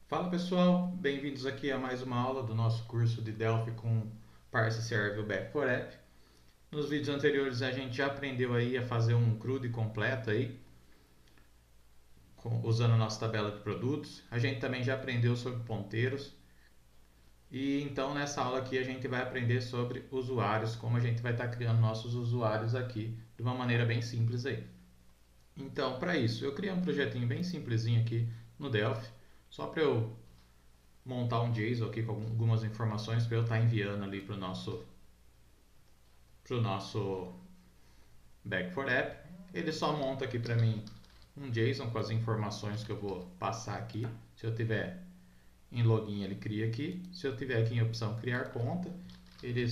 Fala pessoal, bem-vindos aqui a mais uma aula do nosso curso de Delphi com Parse Serve e o Back4App. Nos vídeos anteriores a gente já aprendeu aí a fazer um CRUD completo aí, usando a nossa tabela de produtos. A gente também já aprendeu sobre ponteiros. E então nessa aula aqui a gente vai aprender sobre usuários, como a gente vai estar criando nossos usuários aqui de uma maneira bem simples aí. Então, para isso, eu criei um projetinho bem simplesinho aqui no Delphi, só para eu montar um JSON aqui com algumas informações para eu estar enviando ali para o nosso Back4App. Ele só monta aqui para mim um JSON com as informações que eu vou passar aqui. Se eu tiver em login, ele cria aqui. Se eu tiver aqui em opção criar conta, ele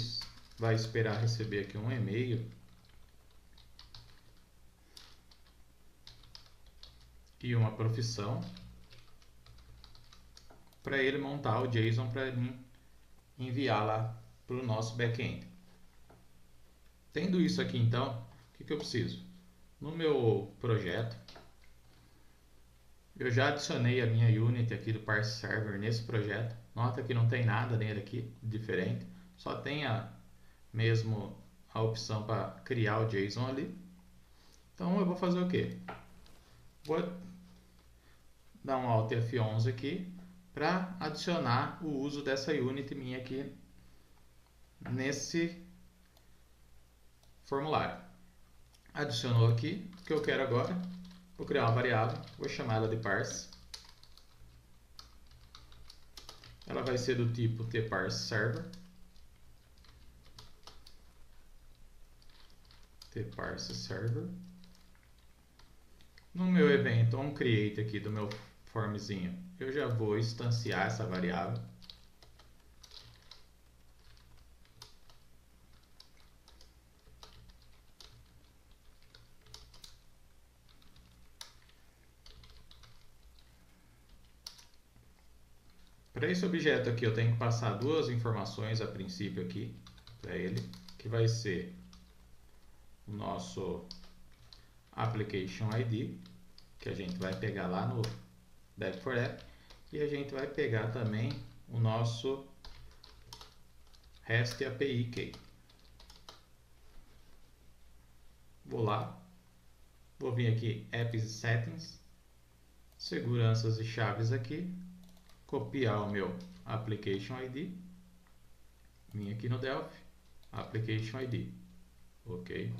vai esperar receber aqui um e-mail e uma profissão para ele montar o JSON para mim enviar lá para o nosso back-end. Tendo isso aqui então, o que eu preciso? No meu projeto, eu já adicionei a minha unit aqui do Parse Server nesse projeto. Nota que não tem nada nele aqui diferente, só tem mesmo a opção para criar o JSON ali. Então eu vou fazer o quê? Vou dar um Alt F11 aqui para adicionar o uso dessa unit minha aqui nesse formulário. Adicionou aqui, o que eu quero agora, vou criar uma variável, vou chamar ela de parse. Ela vai ser do tipo tParseServer. tParseServer. No meu evento onCreate aqui do meu formzinho, eu já vou instanciar essa variável. Para esse objeto aqui eu tenho que passar duas informações a princípio aqui para ele, que vai ser o nosso Application ID, que a gente vai pegar lá no Back4App, e a gente vai pegar também o nosso REST API Key. Vou lá, vou vir aqui Apps e Settings, seguranças e chaves aqui, copiar o meu Application ID, vim aqui no Delphi, Application ID, ok.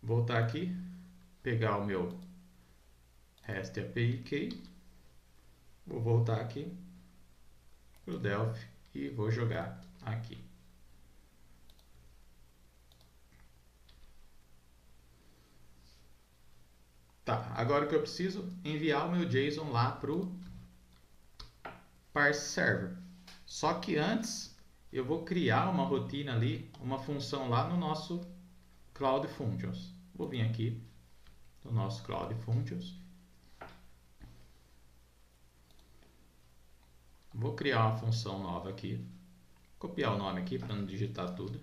Voltar aqui, pegar o meu REST API Key, vou voltar aqui para o Delphi e vou jogar aqui. Tá, agora o que eu preciso? Enviar o meu JSON lá para o Parse Server. Só que antes eu vou criar uma rotina ali, uma função lá no nosso Cloud Functions. Vou vir aqui no nosso Cloud Functions. Vou criar uma função nova aqui. Copiar o nome aqui para não digitar tudo.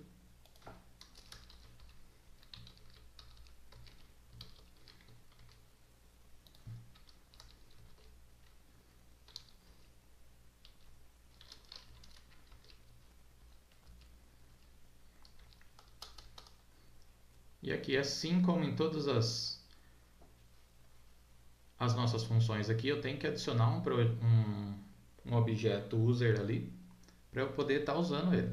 E aqui, assim como em todas as nossas funções aqui, eu tenho que adicionar um objeto user ali para eu poder estar usando ele.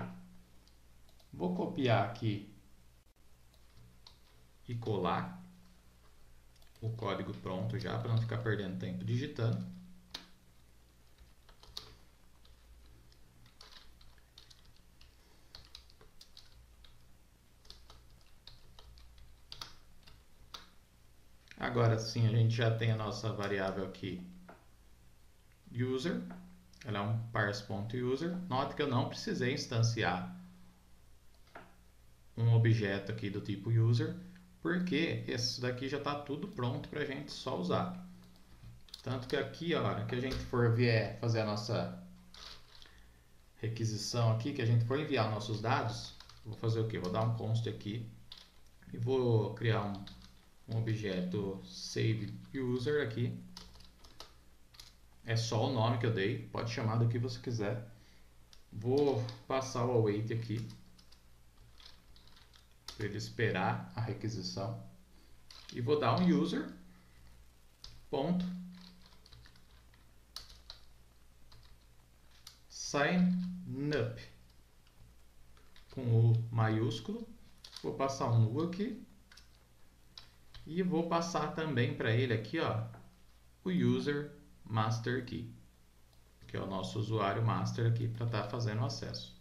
Vou copiar aqui e colar o código pronto já, para não ficar perdendo tempo digitando. Agora sim, a gente já tem a nossa variável aqui, user. Ela é um parse.user. Note que eu não precisei instanciar um objeto aqui do tipo user, porque esse daqui já está tudo pronto para a gente só usar. Tanto que aqui, a hora que a gente for fazer a nossa requisição aqui, que a gente for enviar nossos dados, vou fazer o que? Vou dar um const aqui e vou criar um objeto save user aqui. É só o nome que eu dei, pode chamar do que você quiser. Vou passar o await aqui para ele esperar a requisição e vou dar um user ponto sign up com o maiúsculo. Vou passar um nu aqui e vou passar também para ele aqui, ó, o user master key, que é o nosso usuário master aqui para estar fazendo o acesso.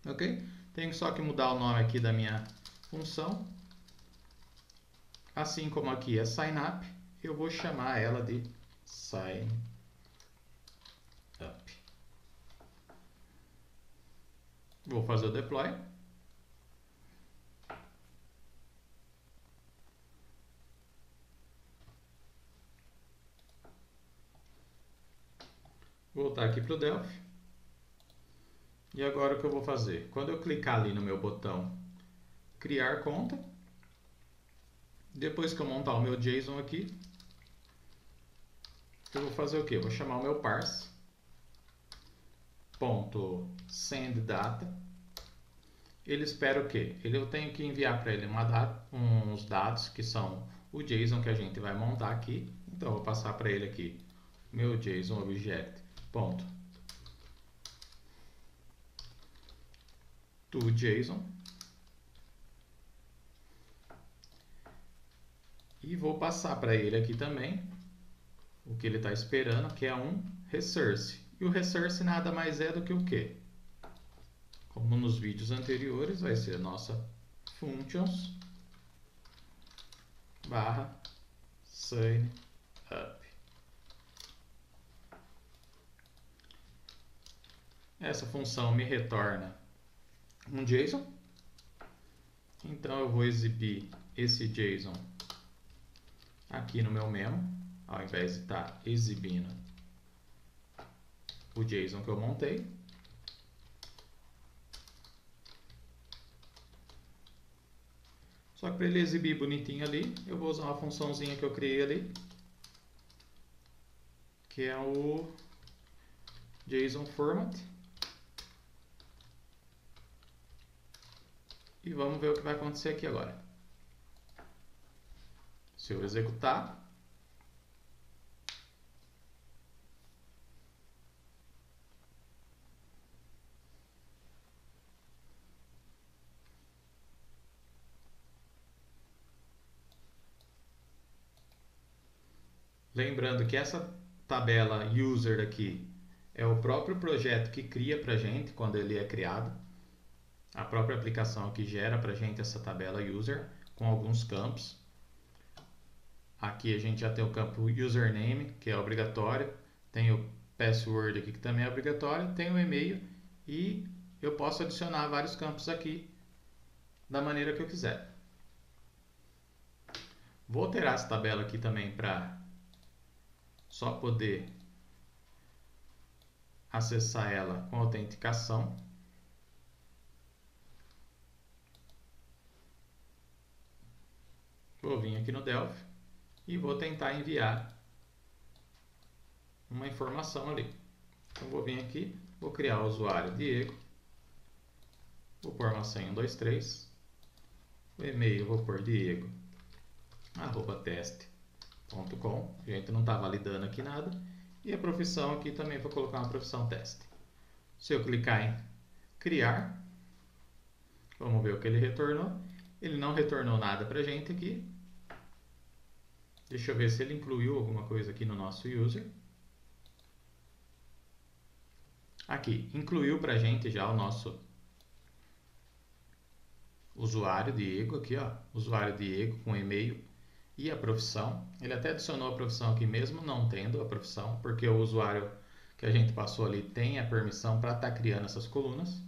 Ok? Tenho só que mudar o nome aqui da minha função. Assim como aqui é sign up, eu vou chamar ela de sign up. Vou fazer o deploy. Voltar aqui para o Delphi. E agora o que eu vou fazer? Quando eu clicar ali no meu botão criar conta, depois que eu montar o meu JSON aqui, eu vou fazer o quê? Eu vou chamar o meu parse ponto send data. Ele espera o quê? Eu tenho que enviar para ele uns dados que são o JSON que a gente vai montar aqui. Então eu vou passar para ele aqui meu JSON object ponto to JSON e vou passar para ele aqui também o que ele está esperando, que é um resource. E o resource nada mais é do que o quê? Como nos vídeos anteriores, vai ser a nossa functions barra sign up. Essa função me retorna um JSON. Então eu vou exibir esse JSON aqui no meu memo, ao invés de estar exibindo o JSON que eu montei. Só que para ele exibir bonitinho ali, eu vou usar uma funçãozinha que eu criei ali, que é o JSON format. E vamos ver o que vai acontecer aqui agora. Se eu executar, lembrando que essa tabela user aqui é o próprio projeto que cria para a gente quando ele é criado. A própria aplicação que gera para a gente essa tabela user com alguns campos. Aqui a gente já tem o campo username, que é obrigatório. Tem o password aqui, que também é obrigatório. Tem o e-mail e eu posso adicionar vários campos aqui da maneira que eu quiser. Vou alterar essa tabela aqui também para só poder acessar ela com autenticação. Vou vir aqui no Delphi e vou tentar enviar uma informação ali. Então vou vir aqui, vou criar o usuário Diego, vou pôr uma senha 123, o e-mail vou pôr diego@teste.com, a gente não está validando aqui nada, e a profissão aqui também vou colocar uma profissão teste. Se eu clicar em criar, vamos ver o que ele retornou. Ele não retornou nada para a gente aqui. Deixa eu ver se ele incluiu alguma coisa aqui no nosso user. Aqui, incluiu para a gente já o nosso usuário Diego, aqui ó, usuário Diego com e-mail e a profissão. Ele até adicionou a profissão aqui mesmo não tendo a profissão, porque o usuário que a gente passou ali tem a permissão para estar criando essas colunas.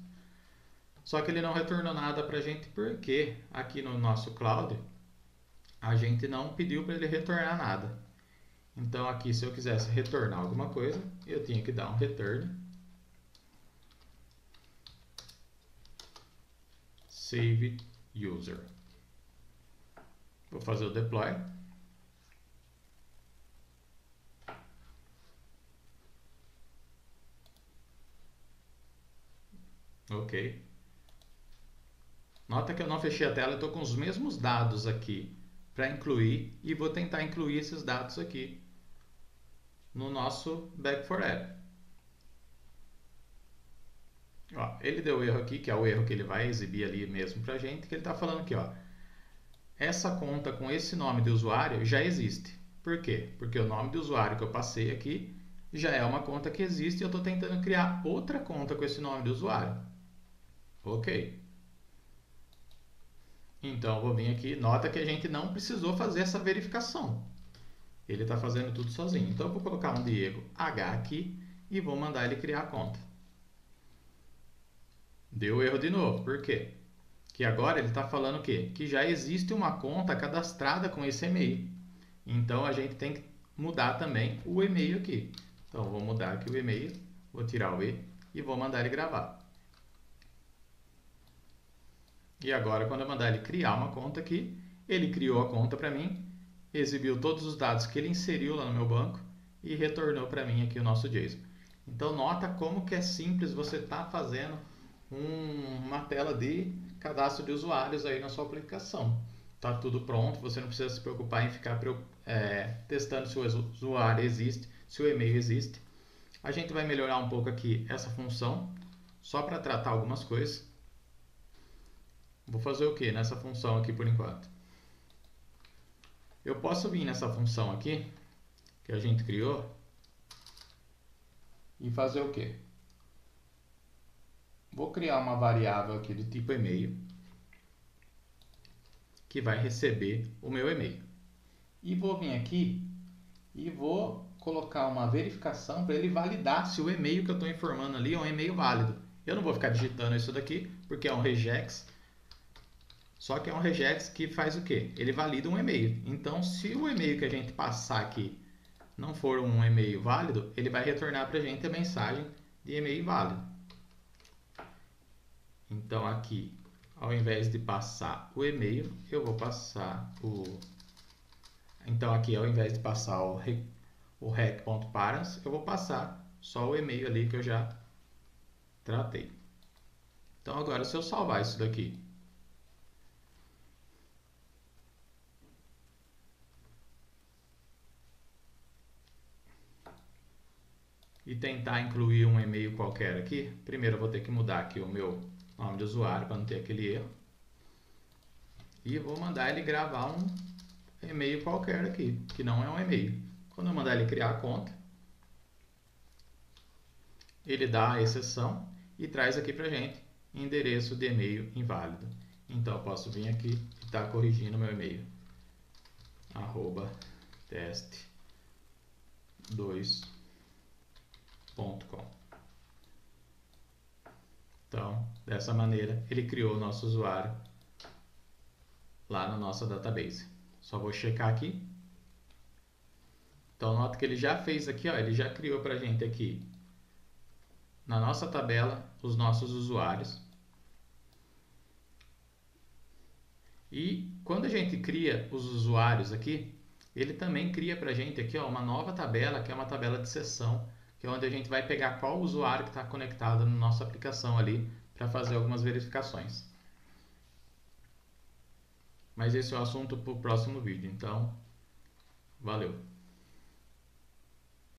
Só que ele não retornou nada para a gente porque aqui no nosso cloud a gente não pediu para ele retornar nada. Então aqui, se eu quisesse retornar alguma coisa, eu tinha que dar um return save user. Vou fazer o deploy. ok. Nota que eu não fechei a tela, eu estou com os mesmos dados aqui para incluir e vou tentar incluir esses dados aqui no nosso Bag4App. Ó, ele deu erro aqui, que é o erro que ele vai exibir ali mesmo para a gente, que ele está falando aqui, ó, essa conta com esse nome de usuário já existe. Por quê? Porque o nome de usuário que eu passei aqui já é uma conta que existe e eu estou tentando criar outra conta com esse nome de usuário. Ok. Então eu vou vir aqui, nota que a gente não precisou fazer essa verificação. Ele está fazendo tudo sozinho. Então eu vou colocar um Diego H aqui e vou mandar ele criar a conta. Deu erro de novo, por quê? Que agora ele está falando o quê? Que já existe uma conta cadastrada com esse e-mail. Então a gente tem que mudar também o e-mail aqui. Então vou mudar aqui o e-mail, vou tirar o E e vou mandar ele gravar. E agora quando eu mandar ele criar uma conta aqui, ele criou a conta para mim, exibiu todos os dados que ele inseriu lá no meu banco e retornou para mim aqui o nosso JSON. Então nota como que é simples você estar fazendo uma tela de cadastro de usuários aí na sua aplicação. Tá tudo pronto, você não precisa se preocupar em ficar testando se o usuário existe, se o e-mail existe. A gente vai melhorar um pouco aqui essa função, só para tratar algumas coisas. Vou fazer o que nessa função aqui por enquanto? Eu posso vir nessa função aqui, que a gente criou, e fazer o que? Vou criar uma variável aqui do tipo e-mail, que vai receber o meu e-mail. E vou vir aqui e vou colocar uma verificação para ele validar se o e-mail que eu estou informando ali é um e-mail válido. Eu não vou ficar digitando isso daqui, porque é um regex. Só que é um regex que faz o quê? Ele valida um e-mail. Então, se o e-mail que a gente passar aqui não for um e-mail válido, ele vai retornar para a gente a mensagem de e-mail válido. Então, aqui, ao invés de passar o e-mail, eu vou passar o... Então, aqui, ao invés de passar o rec.params, eu vou passar só o e-mail ali que eu já tratei. Então, agora, se eu salvar isso daqui e tentar incluir um e-mail qualquer aqui, primeiro eu vou ter que mudar aqui o meu nome de usuário para não ter aquele erro. E vou mandar ele gravar um e-mail qualquer aqui, que não é um e-mail. Quando eu mandar ele criar a conta, ele dá a exceção e traz aqui para a gente endereço de e-mail inválido. Então eu posso vir aqui e estar corrigindo meu e-mail. @teste2.com. Então, dessa maneira, ele criou o nosso usuário lá na nossa database. Só vou checar aqui. Então, nota que ele já fez aqui, ó, ele já criou para a gente aqui na nossa tabela os nossos usuários. E quando a gente cria os usuários aqui, ele também cria para a gente aqui, ó, uma nova tabela, que é uma tabela de sessão, que é onde a gente vai pegar qual usuário que está conectado na nossa aplicação ali para fazer algumas verificações. Mas esse é o assunto para o próximo vídeo, então valeu!